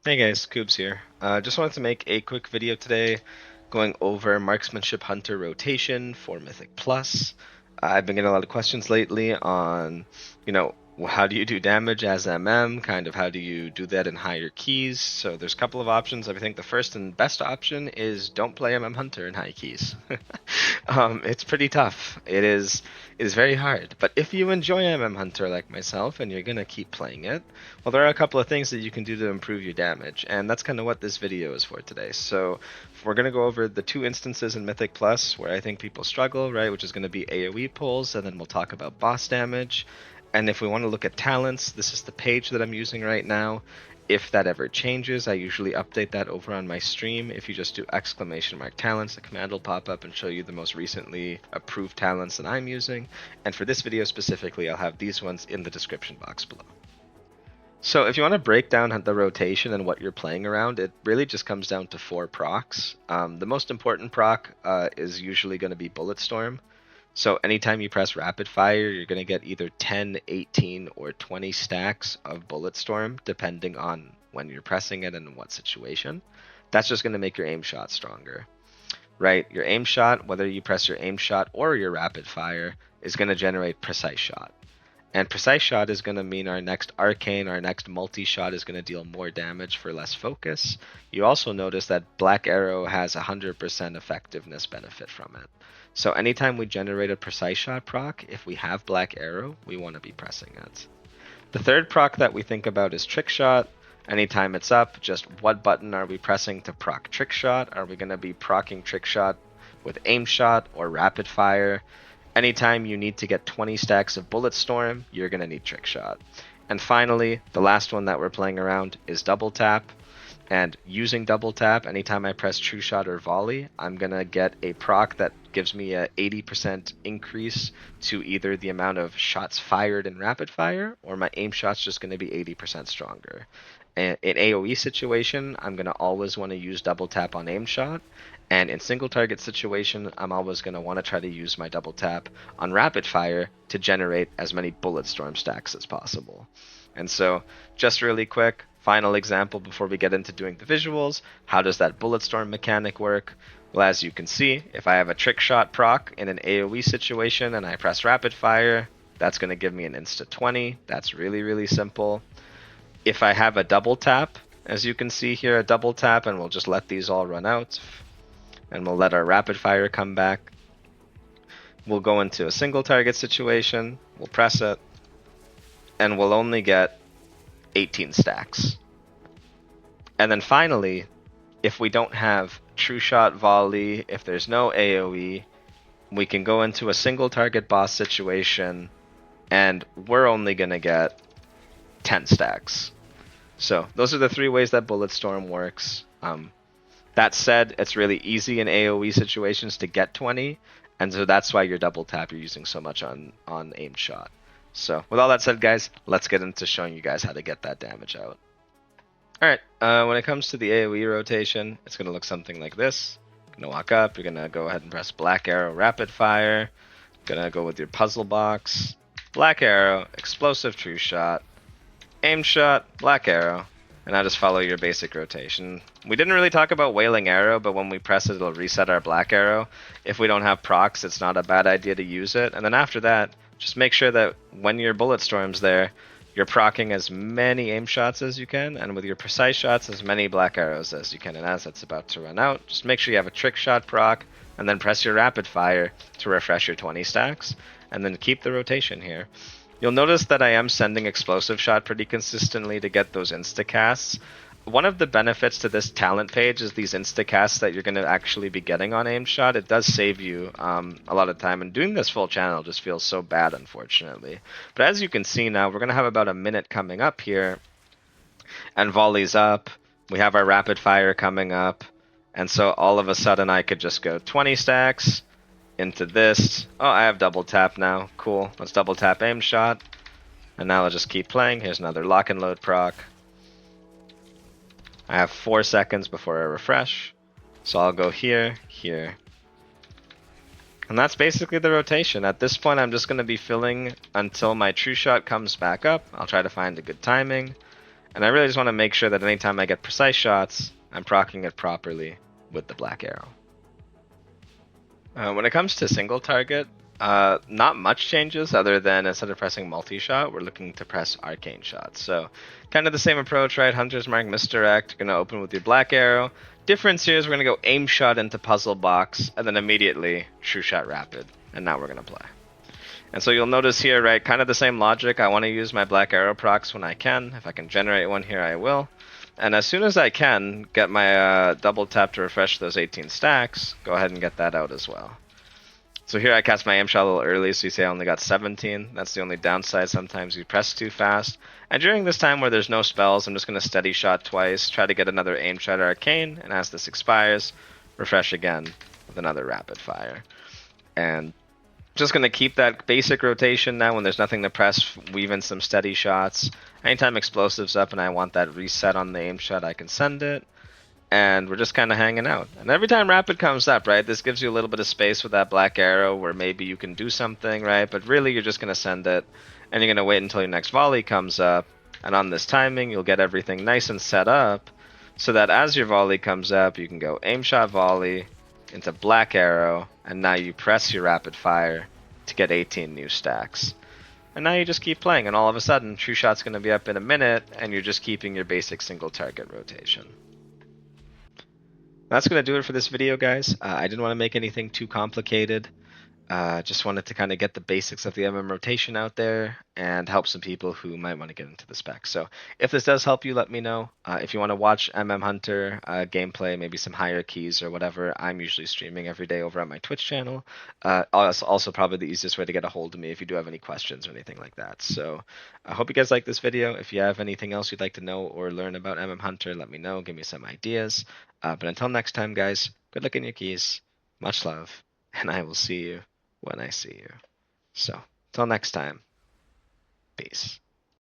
Hey guys, Coobs here. Just wanted to make a quick video today going over Marksmanship Hunter rotation for Mythic Plus. I've been getting a lot of questions lately on, how do you do damage as MM? Kind of how do you do that in higher keys? So there's a couple of options. I think the first and best option is don't play MM Hunter in high keys. It's pretty tough. It is very hard. But if you enjoy MM Hunter like myself and you're gonna keep playing it, well, there are a couple of things that you can do to improve your damage, and that's kind of what this video is for today. So we're going to go over the two instances in Mythic Plus where I think people struggle, right, which is going to be AoE pulls, and then we'll talk about boss damage. And if we want to look at talents, this is the page that I'm using right now. If that ever changes, I usually update that over on my stream. If you just do !talents, the command will pop up and show you the most recently approved talents that I'm using. And for this video specifically, I'll have these ones in the description box below. So if you want to break down the rotation and what you're playing around, it really just comes down to 4 procs. The most important proc is usually going to be Bulletstorm. So anytime you press Rapid Fire, you're going to get either 10, 18, or 20 stacks of Bulletstorm, depending on when you're pressing it and in what situation. That's just going to make your aim shot stronger, right? Your aim shot, whether you press your aim shot or your Rapid Fire, is going to generate Precise Shot. And Precise Shot is going to mean our next Arcane, our next multi-shot is going to deal more damage for less focus. You also notice that Black Arrow has 100% effectiveness benefit from it. So anytime we generate a Precise Shot proc, if we have Black Arrow, we want to be pressing it. The third proc that we think about is Trick Shot. Anytime it's up, just what button are we pressing to proc Trick Shot? Are we going to be procking Trick Shot with Aim Shot or Rapid Fire? Anytime you need to get 20 stacks of Bulletstorm, you're going to need Trick Shot. And finally, the last one that we're playing around is Double Tap. And using Double Tap, anytime I press True Shot or Volley, I'm going to get a proc that gives me a 80% increase to either the amount of shots fired in Rapid Fire, or my aim shot's just going to be 80% stronger. In AoE situation, I'm going to always want to use Double Tap on aim shot. And in single target situation, I'm always going to want to try to use my Double Tap on Rapid Fire to generate as many Bulletstorm stacks as possible. And so, just really quick, final example before we get into doing the visuals. How does that Bulletstorm mechanic work? Well, as you can see, if I have a Trick Shot proc in an AoE situation and I press Rapid Fire, that's going to give me an insta 20. That's really, really simple. If I have a Double Tap, as you can see here, a Double Tap, and we'll just let these all run out, and we'll let our Rapid Fire come back. We'll go into a single target situation, we'll press it, and we'll only get 18 stacks. And then finally, if we don't have True Shot Volley, if there's no AoE, we can go into a single target boss situation, and we're only going to get 10 stacks. So those are the 3 ways that Bulletstorm works. That said, it's really easy in AoE situations to get 20, and so that's why your Double Tap you're using so much on aim shot. So with all that said, guys, let's get into showing you guys how to get that damage out. Alright, when it comes to the AoE rotation, it's going to look something like this. You're going to walk up, you're going to go ahead and press Black Arrow Rapid Fire. Going to go with your Puzzle Box, Black Arrow, Explosive True Shot, Aim Shot, Black Arrow, and now just follow your basic rotation. We didn't really talk about Wailing Arrow, but when we press it, it'll reset our Black Arrow. If we don't have procs, it's not a bad idea to use it. And then after that, just make sure that when your Bulletstorm's there, you're procking as many aim shots as you can, and with your Precise Shots, as many Black Arrows as you can. And as it's about to run out, just make sure you have a Trick Shot proc, and then press your Rapid Fire to refresh your 20 stacks, and then keep the rotation here. You'll notice that I am sending Explosive Shot pretty consistently to get those instacasts. One of the benefits to this talent page is these instacasts that you're going to actually be getting on aim shot. It does save you a lot of time, and doing this full channel just feels so bad, unfortunately. But as you can see now, we're going to have about a minute coming up here, and Volley's up. We have our Rapid Fire coming up, and so all of a sudden I could just go 20 stacks into this. Oh, I have Double Tap now. Cool. Let's Double Tap aim shot. And now I'll just keep playing. Here's another lock and load proc. I have 4 seconds before I refresh. So I'll go here, here. And that's basically the rotation. At this point, I'm just going to be filling until my True Shot comes back up. I'll try to find a good timing. And I really just want to make sure that anytime I get precise shots, I'm proccing it properly with the black arrow. When it comes to single target, not much changes other than instead of pressing multi-shot, we're looking to press arcane shots. So kind of the same approach, right? Hunter's Mark, misdirect, going to open with your black arrow. Difference here is we're going to go aim shot into puzzle box, and then immediately true shot rapid. And now we're going to play. And so you'll notice here, right, kind of the same logic. I want to use my black arrow procs when I can. If I can generate one here, I will. And as soon as I can get my double tap to refresh those 18 stacks, go ahead and get that out as well. So here I cast my aim shot a little early, so you see I only got 17. That's the only downside. Sometimes you press too fast. And during this time where there's no spells, I'm just going to steady shot twice, try to get another aim shot arcane, and as this expires, refresh again with another rapid fire. And just going to keep that basic rotation now when there's nothing to press, weave in some steady shots. Anytime explosive's up and I want that reset on the aim shot, I can send it. And we're just kind of hanging out. And every time rapid comes up, right, this gives you a little bit of space with that black arrow where maybe you can do something, right? But really you're just going to send it and you're going to wait until your next volley comes up. And on this timing, you'll get everything nice and set up so that as your volley comes up, you can go aim shot volley into black arrow, and now you press your rapid fire to get 18 new stacks. And now you just keep playing, and all of a sudden, true shot's going to be up in a minute, and you're just keeping your basic single target rotation. That's going to do it for this video, guys. I didn't want to make anything too complicated. Just wanted to kind of get the basics of the MM rotation out there and help some people who might want to get into the spec. So if this does help you, let me know. If you want to watch MM Hunter gameplay, maybe some higher keys or whatever, I'm usually streaming every day over on my Twitch channel. Also probably the easiest way to get a hold of me if you do have any questions or anything like that. So I hope you guys like this video. If you have anything else you'd like to know or learn about MM Hunter, let me know. Give me some ideas. But until next time, guys, good luck in your keys. Much love, and I will see you when I see you. So, till next time, peace.